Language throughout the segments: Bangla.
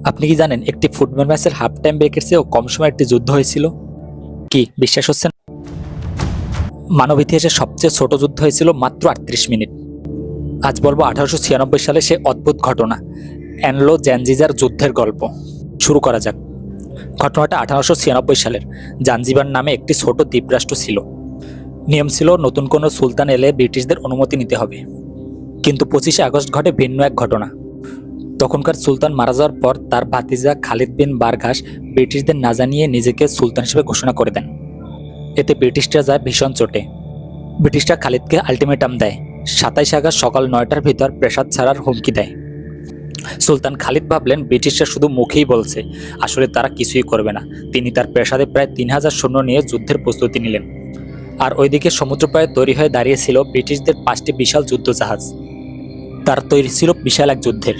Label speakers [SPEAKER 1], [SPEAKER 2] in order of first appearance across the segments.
[SPEAKER 1] আপনি কি জানেন একটি ফুটবল ম্যাচের হাফ টাইম ব্রেকের চেয়েও কম সময়ে একটি যুদ্ধ হয়েছিল? কি বিশ্বাস হচ্ছে না? মানব ইতিহাসের সবচেয়ে ছোট যুদ্ধ হয়েছিল মাত্র 38 মিনিট। আজ বলবো 1896 সালে সে অদ্ভুত ঘটনা, অ্যানলো জাঞ্জিজার যুদ্ধের গল্প। শুরু করা যাক। ঘটনাটা 1896 সালের। জাঞ্জিবার নামে একটি ছোট দ্বীপরাষ্ট্র ছিল। নিয়ম ছিল নতুন কোনো সুলতান এলে ব্রিটিশদের অনুমতি নিতে হবে। কিন্তু 25শে আগস্ট ঘটে ভিন্ন এক ঘটনা। তখনকার সুলতান মারা যাওয়ার পর তার ভাতিজা খালিদ বিন বারগাস ব্রিটিশদের না জানিয়ে নিজেকে সুলতান হিসেবে ঘোষণা করে দেন। এতে ব্রিটিশরা যায় ভীষণ চোটে। ব্রিটিশরা খালিদকে আলটিমেটাম দেয়, 27 আগস্ট সকাল 9টার ভিতর প্রাসাদ ছাড়ার হুমকি দেয়। সুলতান খালিদ ভাবলেন ব্রিটিশরা শুধু মুখেই বলছে, আসলে তারা কিছুই করবে না। তিনি তার প্রাসাদে প্রায় 3000 সৈন্য নিয়ে যুদ্ধের প্রস্তুতি নিলেন। আর ওইদিকে সমুদ্রপ্রায় তৈরি হয়ে দাঁড়িয়েছিল ব্রিটিশদের 5টি বিশাল যুদ্ধজাহাজ। তার তৈরি ছিল বিশাল এক যুদ্ধের।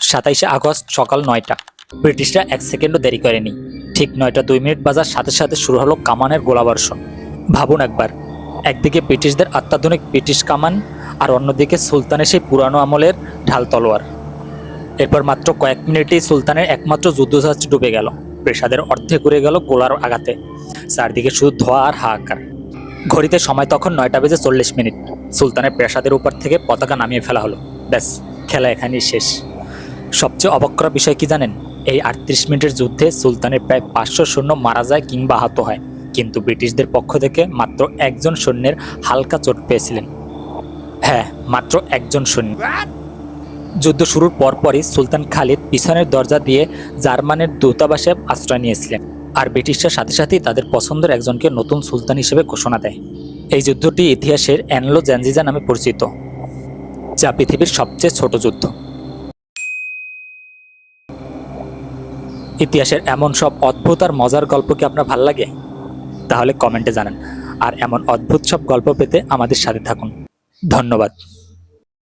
[SPEAKER 1] 27শে আগস্ট সকাল 9টা। ব্রিটিশরা 1 সেকেন্ডও দেরি করেনি। ঠিক 9টা 2 মিনিট বাজার সাথে সাথে শুরু হলো কামানের গোলাবর্ষণ। ভাবুন একবার, একদিকে ব্রিটিশদের অত্যাধুনিক ব্রিটিশ কামান, আর অন্যদিকে সুলতানের সেই পুরানো আমলের ঢাল তলোয়ার। এরপর মাত্র কয়েক মিনিটেই সুলতানের একমাত্র যুদ্ধজাহাজটি ডুবে গেল। প্রাসাদের অর্ধেক উড়ে গেল গোলার আঘাতে। চারদিকে শুধু ধোঁয়া আর হাহাকার। ঘড়িতে সময় তখন 9টা বেজে 40 মিনিট। সুলতানের প্রাসাদের উপর থেকে পতাকা নামিয়ে ফেলা হলো। ব্যাস, খেলা এখানেই শেষ। সবচেয়ে অবাক করা বিষয় কি জানেন? এই 38 মিনিটের যুদ্ধে সুলতানের প্রায় 500 সৈন্য মারা যায় কিংবা আহত হয়, কিন্তু ব্রিটিশদের পক্ষ থেকে মাত্র একজন সৈন্যের হালকা চোট পেয়েছিলেন। হ্যাঁ, মাত্র একজন সৈন্য। যুদ্ধ শুরুর পরপরই সুলতান খালিদ পিছনের দরজা দিয়ে জার্মানের দূতাবাসে আশ্রয় নিয়েছিলেন, আর ব্রিটিশরা সাথে সাথেই তাদের পছন্দের একজনকে নতুন সুলতান হিসেবে ঘোষণা দেয়। এই যুদ্ধটি ইতিহাসের অ্যানলো জাঞ্জিজা নামে পরিচিত, যা পৃথিবীর সবচেয়ে ছোট যুদ্ধ। ইতিহাসের এমন সব অদ্ভুত আর মজার গল্প কি আপনার ভাল লাগে? তাহলে কমেন্টে জানান। আর এমন অদ্ভুত সব গল্প পেতে আমাদের সাথে থাকুন। ধন্যবাদ।